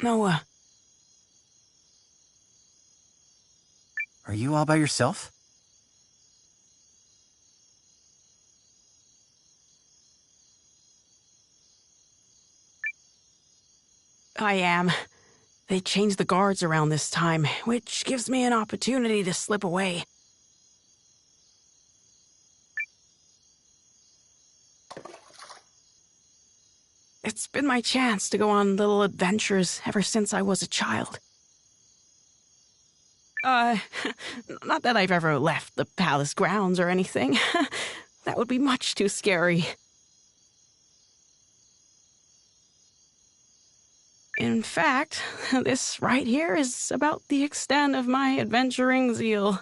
Noah. Are you all by yourself? I am. They changed the guards around this time, which gives me an opportunity to slip away. It's been my chance to go on little adventures ever since I was a child. Not that I've ever left the palace grounds or anything. That would be much too scary. In fact, this right here is about the extent of my adventuring zeal.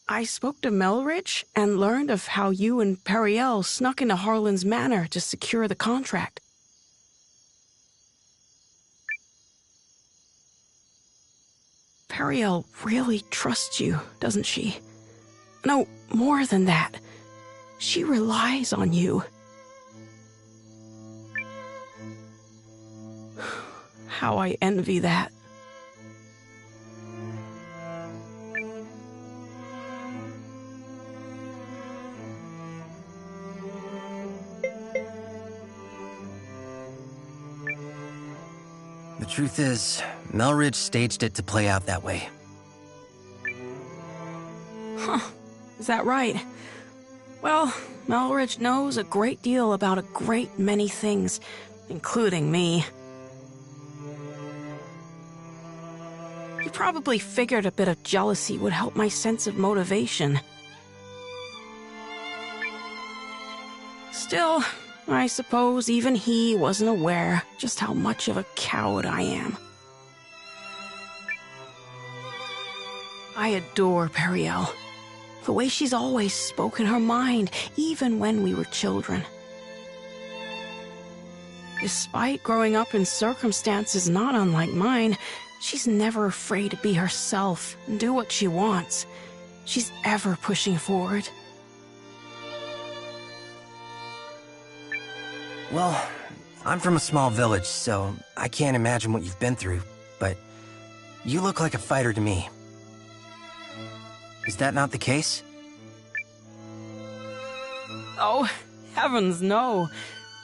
I spoke to Melridge and learned of how you and Periel snuck into Harlan's manor to secure the contract. Periel really trusts you, doesn't she? No, more than that. She relies on you. How I envy that. The truth is, Melridge staged it to play out that way. Huh. Is that right? Well, Melridge knows a great deal about a great many things, including me. He probably figured a bit of jealousy would help my sense of motivation. Still, I suppose even he wasn't aware just how much of a coward I am. I adore Periel. The way she's always spoken her mind, even when we were children. Despite growing up in circumstances not unlike mine, she's never afraid to be herself and do what she wants. She's ever pushing forward. Well, I'm from a small village, so I can't imagine what you've been through, but you look like a fighter to me. Is that not the case? Oh, heavens no.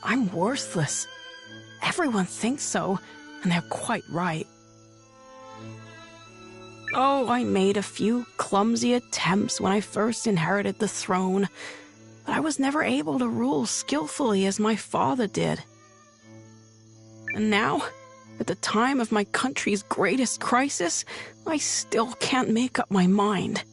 I'm worthless. Everyone thinks so, and they're quite right. Oh, I made a few clumsy attempts when I first inherited the throne, but I was never able to rule skillfully as my father did. And now, at the time of my country's greatest crisis, I still can't make up my mind.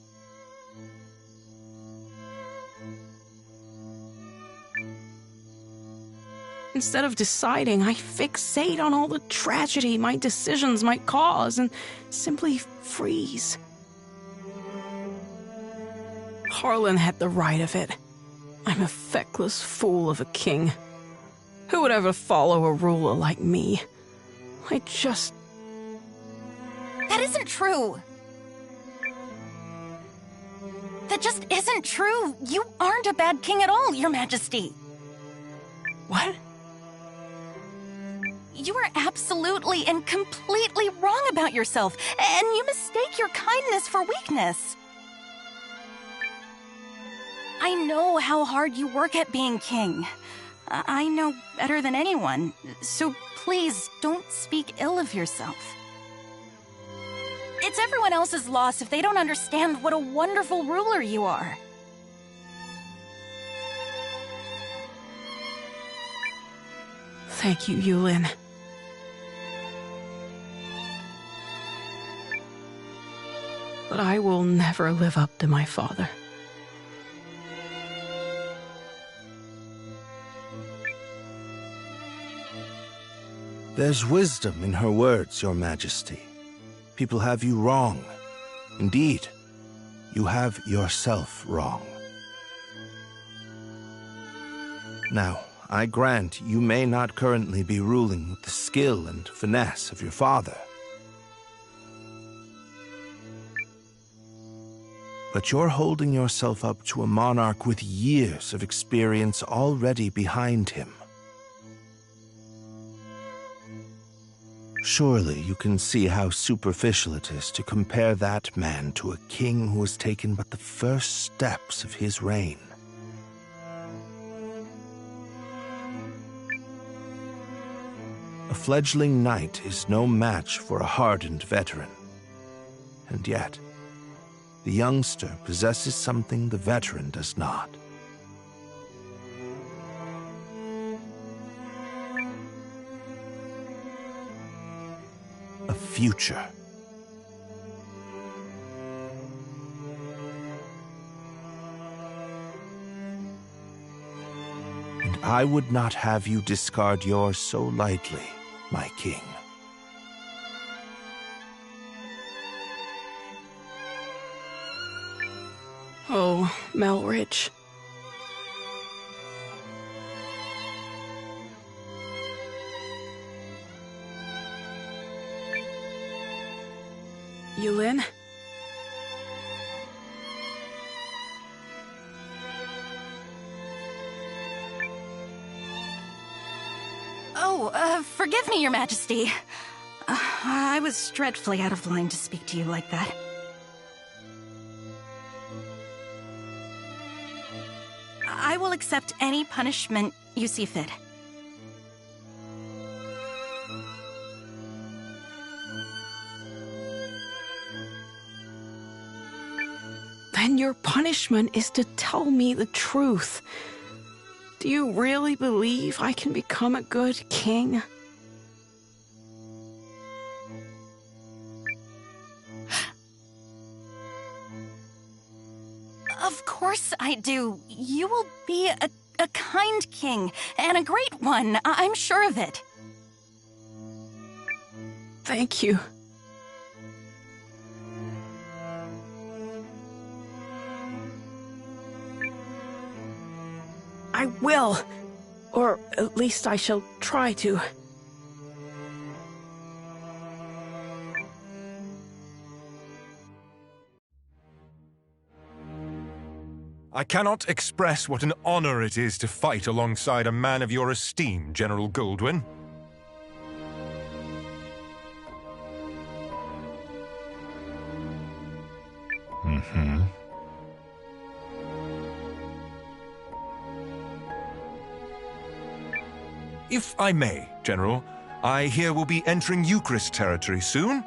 Instead of deciding, I fixate on all the tragedy my decisions might cause and simply freeze. Harlan had the right of it. I'm a feckless fool of a king. Who would ever follow a ruler like me? I just... That isn't true. That just isn't true. You aren't a bad king at all, Your Majesty. What? You are absolutely and completely wrong about yourself, and you mistake your kindness for weakness. I know how hard you work at being king. I know better than anyone, so please don't speak ill of yourself. It's everyone else's loss if they don't understand what a wonderful ruler you are. Thank you, Eiyuden. But I will never live up to my father. There's wisdom in her words, Your Majesty. People have you wrong. Indeed, you have yourself wrong. Now, I grant you may not currently be ruling with the skill and finesse of your father. But you're holding yourself up to a monarch with years of experience already behind him. Surely you can see how superficial it is to compare that man to a king who has taken but the first steps of his reign. A fledgling knight is no match for a hardened veteran. And yet, the youngster possesses something the veteran does not. A future. And I would not have you discard yours so lightly, my king. Oh, Melridge. Eiyuden? Oh, forgive me, Your Majesty. I was dreadfully out of line to speak to you like that. I will accept any punishment you see fit. Then your punishment is to tell me the truth. Do you really believe I can become a good king? Of course I do. You will be a kind king, and a great one. I'm sure of it. Thank you. I will. Or at least I shall try to. I cannot express what an honor it is to fight alongside a man of your esteem, General Goldwyn. If I may, General, I hear we'll be entering Eucharist territory soon.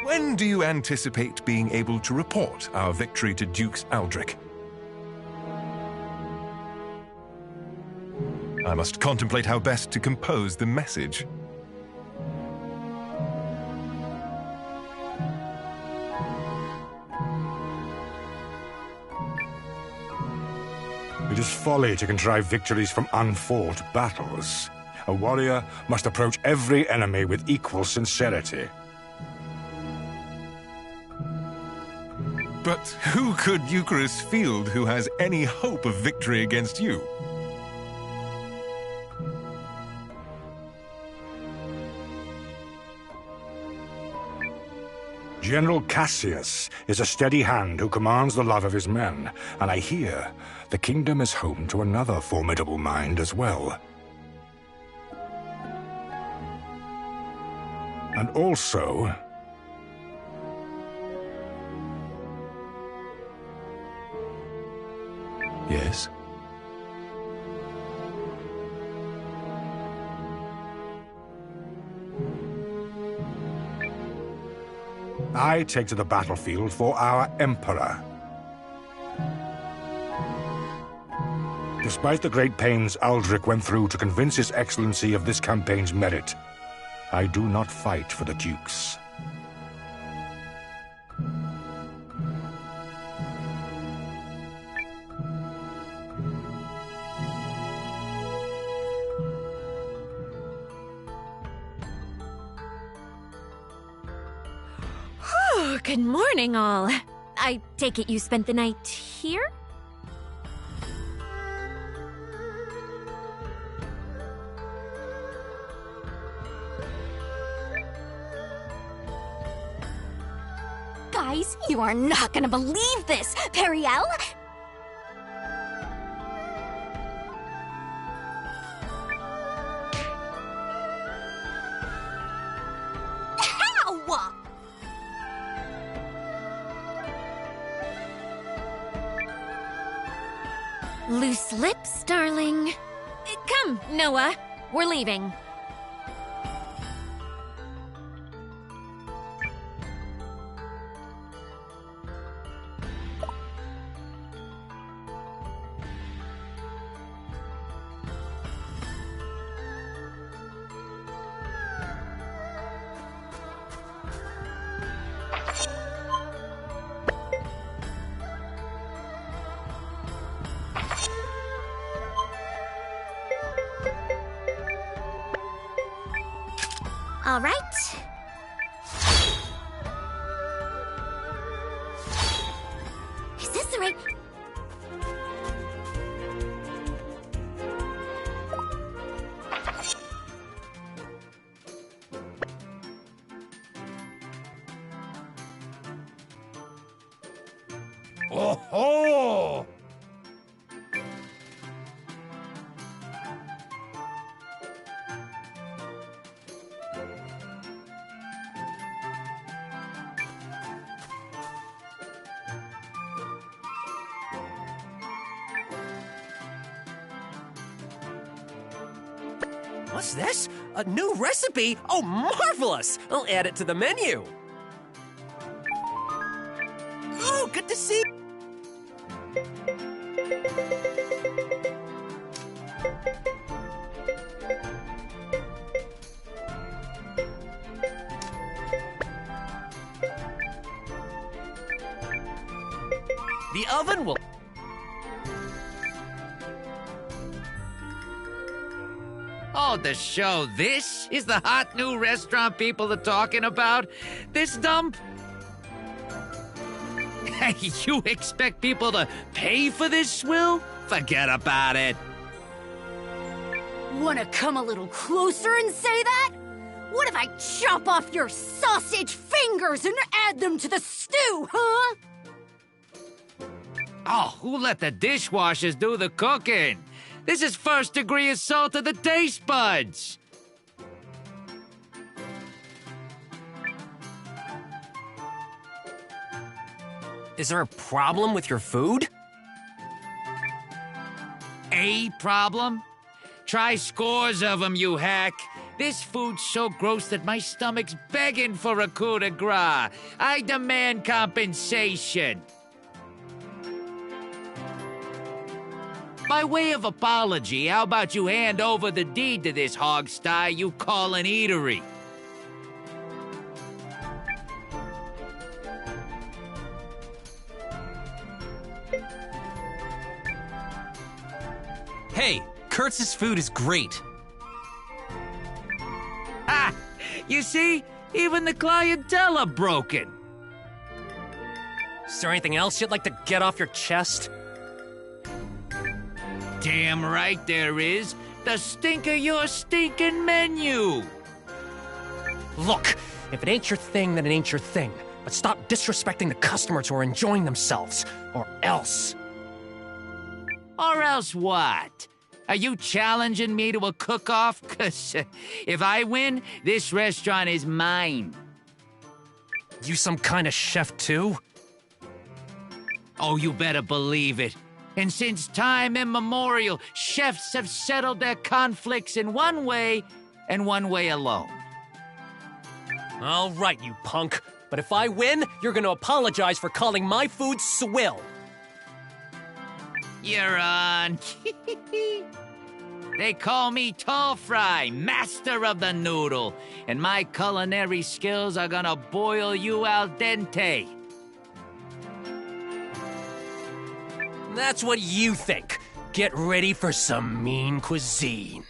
When do you anticipate being able to report our victory to Dukes Aldrich? I must contemplate how best to compose the message. It is folly to contrive victories from unfought battles. A warrior must approach every enemy with equal sincerity. But who could Eucharist field who has any hope of victory against you? General Cassius is a steady hand who commands the love of his men, and I hear the kingdom is home to another formidable mind as well. And also, Yes? I take to the battlefield for our Emperor. Despite the great pains Aldrich went through to convince His Excellency of this campaign's merit, I do not fight for the Dukes. Good morning, all. I take it you spent the night here? Guys, you are not gonna believe this! Periel? Ow! Loose lips, darling. Come, Noah. We're leaving. All right. Is this the right... Oh-ho! What's this? A new recipe? Oh, marvelous! I'll add it to the menu. Oh, good to see. The oven will... Oh, the show. This is the hot new restaurant people are talking about? This dump? Hey, you expect people to pay for this swill? Forget about it. Wanna come a little closer and say that? What if I chop off your sausage fingers and add them to the stew, huh? Oh, who let the dishwashers do the cooking? This is first-degree assault of the taste buds. Is there a problem with your food? A problem? Try scores of them, you hack. This food's so gross that my stomach's begging for a coup de grace. I demand compensation. By way of apology, how about you hand over the deed to this hogsty you call an eatery? Hey, Kurtz's food is great. Ha! You see? Even the clientele are broken. Is there anything else you'd like to get off your chest? Damn right there is. The stink of your stinking menu. Look, if it ain't your thing, then it ain't your thing. But stop disrespecting the customers who are enjoying themselves, or else. Or else what? Are you challenging me to a cook-off? 'Cause if I win, this restaurant is mine. You some kind of chef too? Oh, you better believe it. And since time immemorial, chefs have settled their conflicts in one way, and one way alone. All right, you punk. But if I win, you're gonna apologize for calling my food swill. You're on. They call me Tall Fry, master of the noodle, and my culinary skills are gonna boil you al dente. That's what you think. Get ready for some mean cuisine.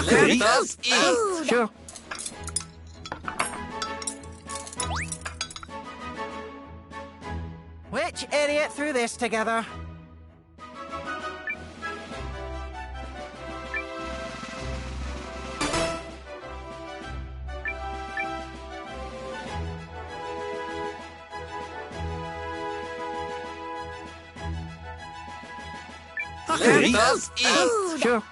Let us eat! Sure. Which idiot threw this together? Let us eat! Sure.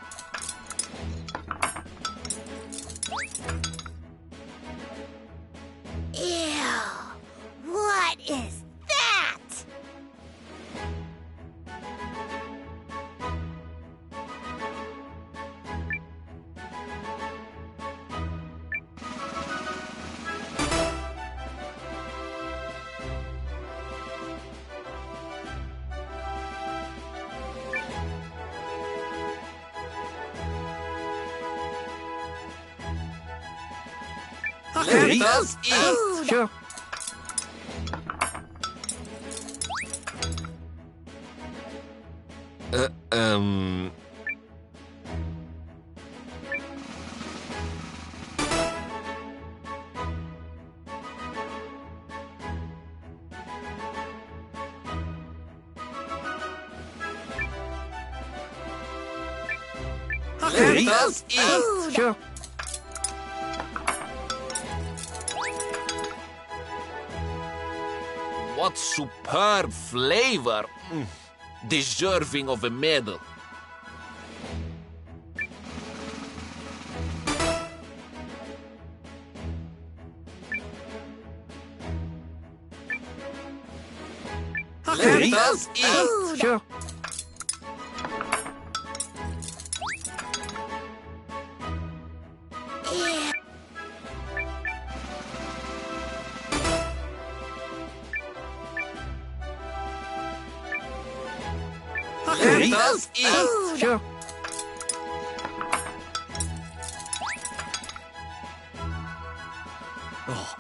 Ew! What is that? Let us eat! Sure. Let us eat! Sure. What superb flavor! Deserving of a medal. Let us eat! Sure. Let us eat! Sure. Oh,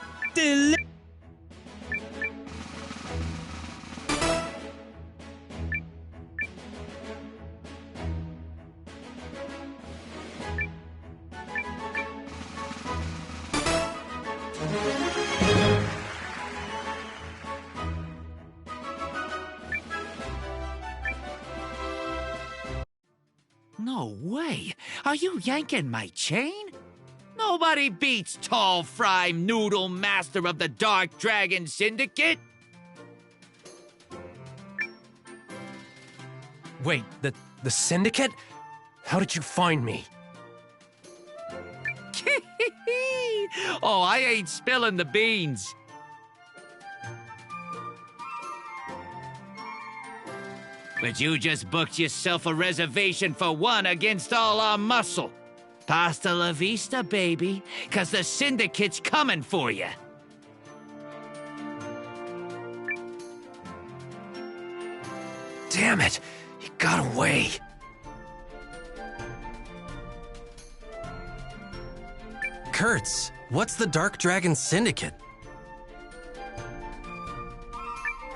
No way! Are you yanking my chain? Nobody beats Tall Fry Noodle, master of the Dark Dragon Syndicate! Wait, the Syndicate? How did you find me? Oh, I ain't spilling the beans. But you just booked yourself a reservation for one against all our muscle. Pasta la vista, baby, 'cause the Syndicate's coming for you. Damn it! You got away. Kurtz, what's the Dark Dragon Syndicate?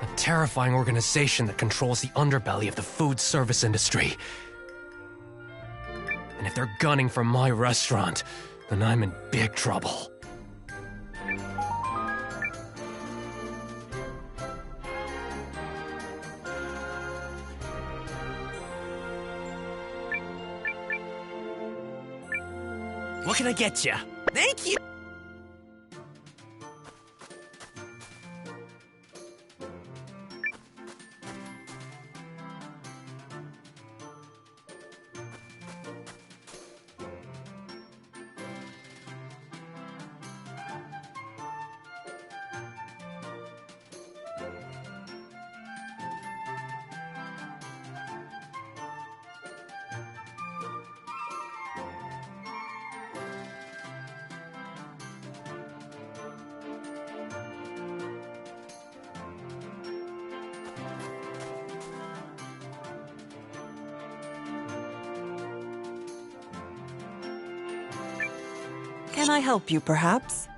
A terrifying organization that controls the underbelly of the food service industry. And if they're gunning for my restaurant, then I'm in big trouble. What can I get you? Thank you! Can I help you, perhaps?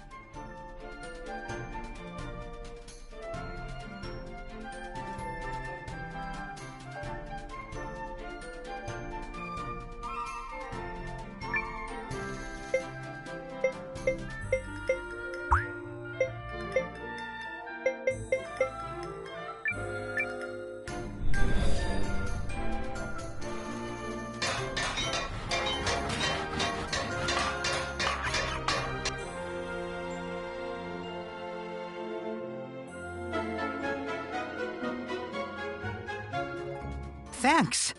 Thanks.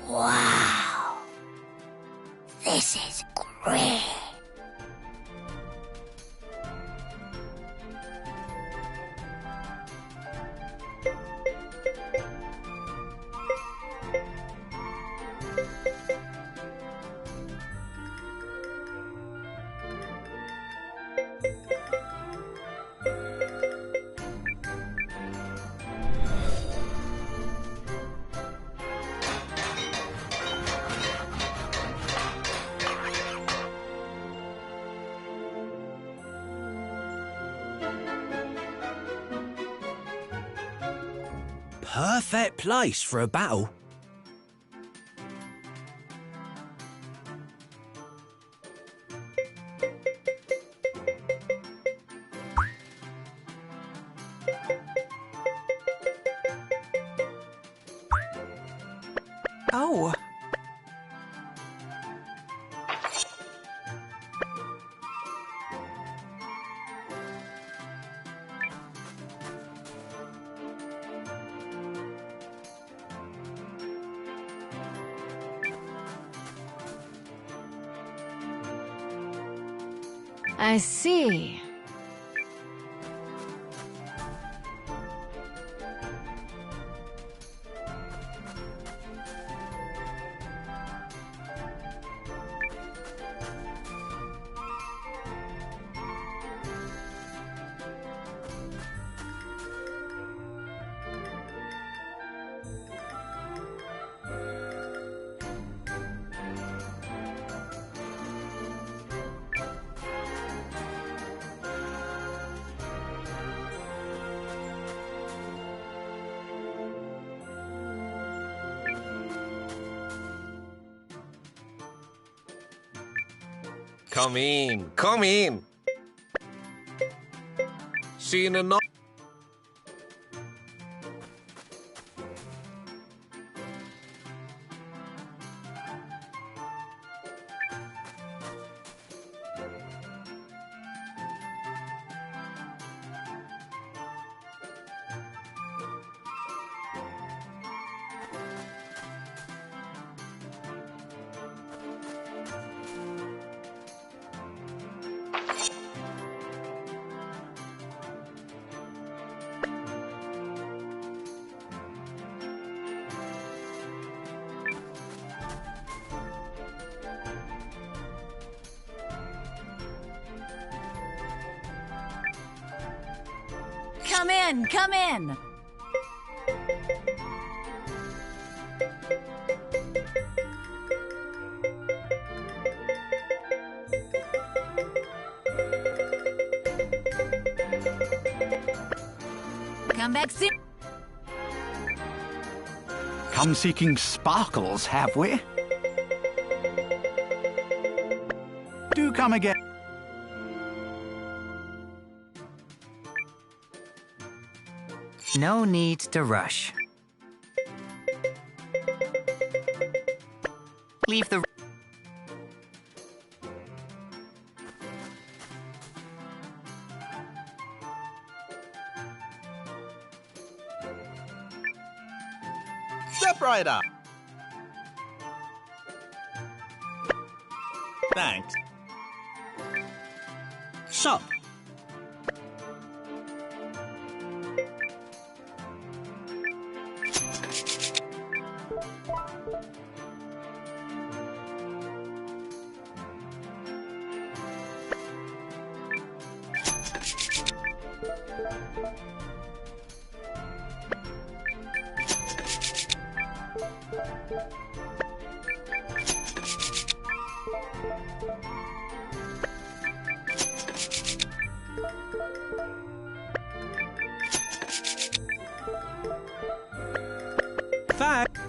Wow. This is great. Perfect place for a battle. Oh. I see. Come in, come in. Seen enough. Come in, come in. Come back soon. Come seeking sparkles, have we? Do come again. No need to rush. Leave the... Step right up. Thanks. Shop. Fact.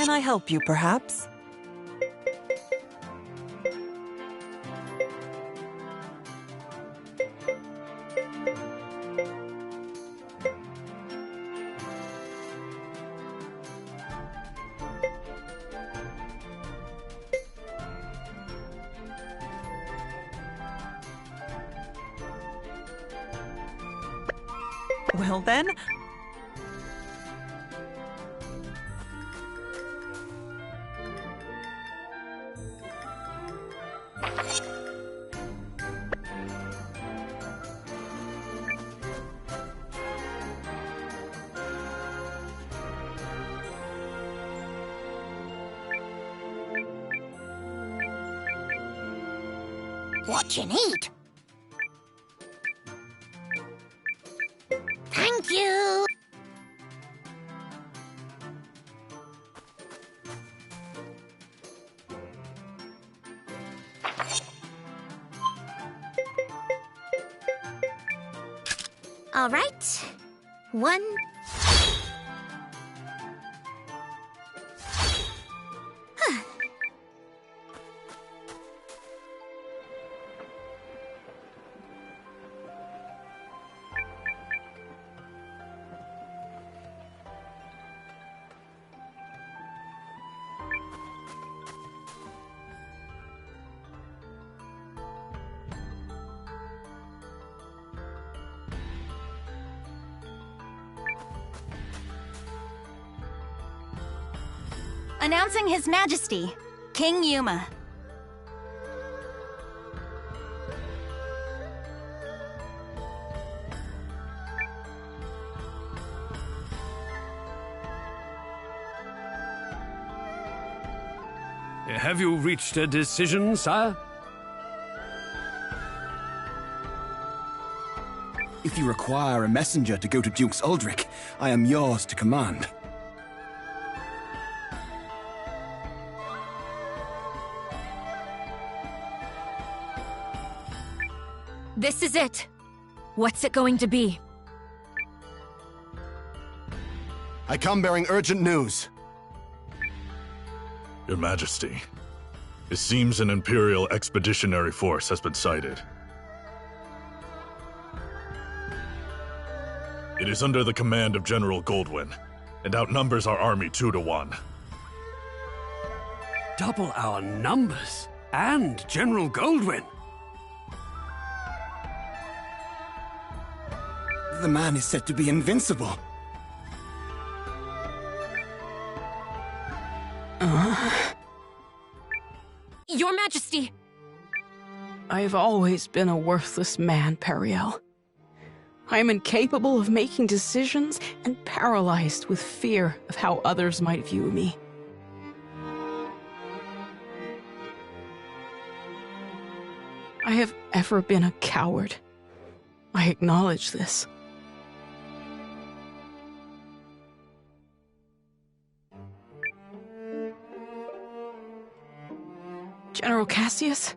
Can I help you, perhaps? Well then, Watch and eat. Thank you. All right. One. Announcing His Majesty, King Yuma. Have you reached a decision, sire? If you require a messenger to go to Duke's Uldric, I am yours to command. This is it. What's it going to be? I come bearing urgent news. Your Majesty, it seems an Imperial expeditionary force has been sighted. It is under the command of General Goldwyn, and outnumbers our army 2 to 1. Double our numbers, and General Goldwyn. The man is said to be invincible. Your Majesty! I've always been a worthless man, Periel. I am incapable of making decisions and paralyzed with fear of how others might view me. I have ever been a coward. I acknowledge this. General Cassius?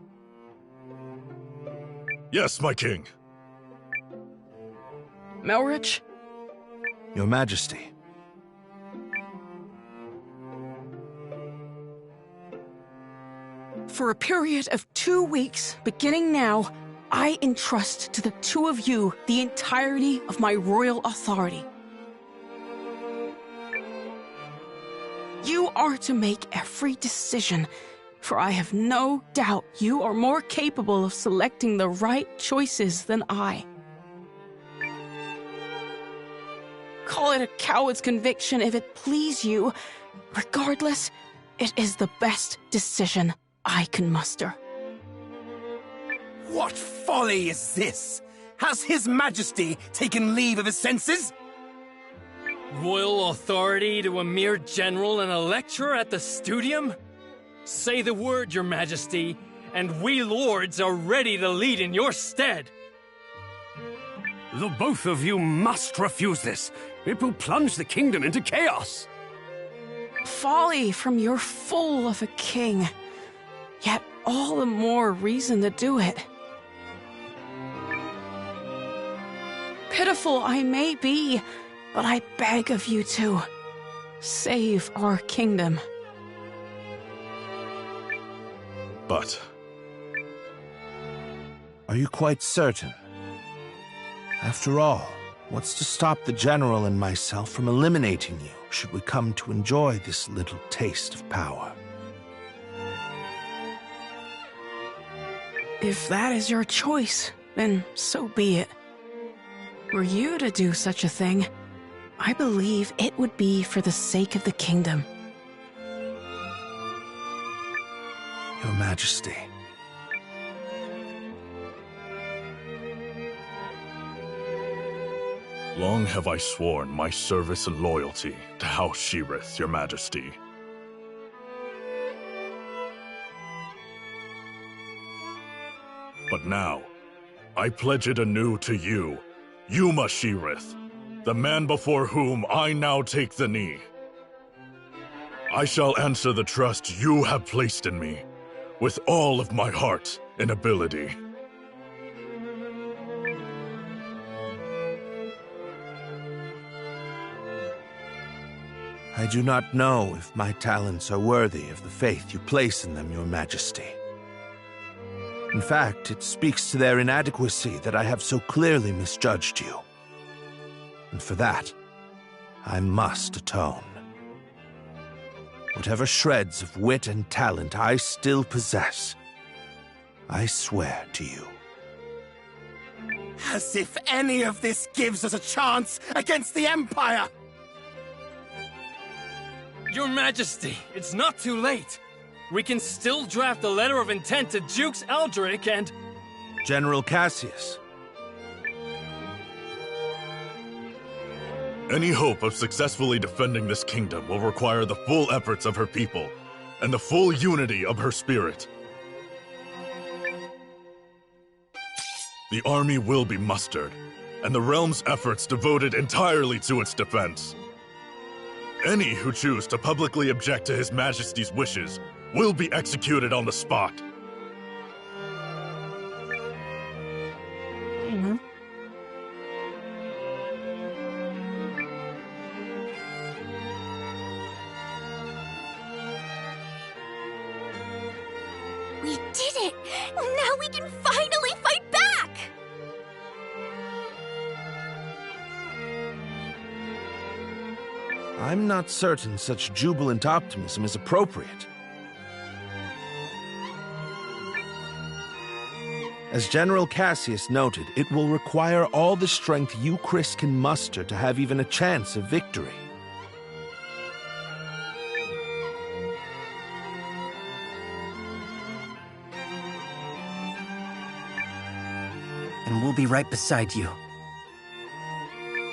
Yes, my king. Melrich? Your Majesty. For a period of 2 weeks, beginning now, I entrust to the two of you the entirety of my royal authority. You are to make every decision, for I have no doubt you are more capable of selecting the right choices than I. Call it a coward's conviction if it please you. Regardless, it is the best decision I can muster. What folly is this? Has His Majesty taken leave of his senses? Royal authority to a mere general and a lecturer at the studium? Say the word, Your Majesty, and we lords are ready to lead in your stead. The both of you must refuse this. It will plunge the kingdom into chaos. Folly from your fool of a king. Yet all the more reason to do it. Pitiful I may be, but I beg of you to save our kingdom. But... Are you quite certain? After all, what's to stop the General and myself from eliminating you, should we come to enjoy this little taste of power? If that is your choice, then so be it. Were you to do such a thing, I believe it would be for the sake of the kingdom. Your Majesty. Long have I sworn my service and loyalty to House Sheerith, Your Majesty. But now, I pledge it anew to you, Yuma Sheerith, the man before whom I now take the knee. I shall answer the trust you have placed in me, with all of my heart and ability. I do not know if my talents are worthy of the faith you place in them, Your Majesty. In fact, it speaks to their inadequacy that I have so clearly misjudged you. And for that, I must atone. Whatever shreds of wit and talent I still possess, I swear to you. As if any of this gives us a chance against the Empire! Your Majesty, it's not too late. We can still draft a letter of intent to Jukes Aldrich and... General Cassius. Any hope of successfully defending this kingdom will require the full efforts of her people, and the full unity of her spirit. The army will be mustered, and the realm's efforts devoted entirely to its defense. Any who choose to publicly object to His Majesty's wishes will be executed on the spot. We did it! Now we can finally fight back! I'm not certain such jubilant optimism is appropriate. As General Cassius noted, it will require all the strength you, Chris, can muster to have even a chance of victory. And we'll be right beside you.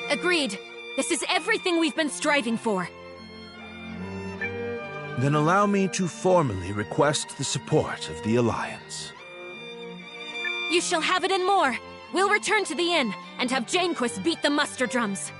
Agreed. This is everything we've been striving for. Then allow me to formally request the support of the Alliance. You shall have it and more. We'll return to the inn and have Janequist beat the muster drums.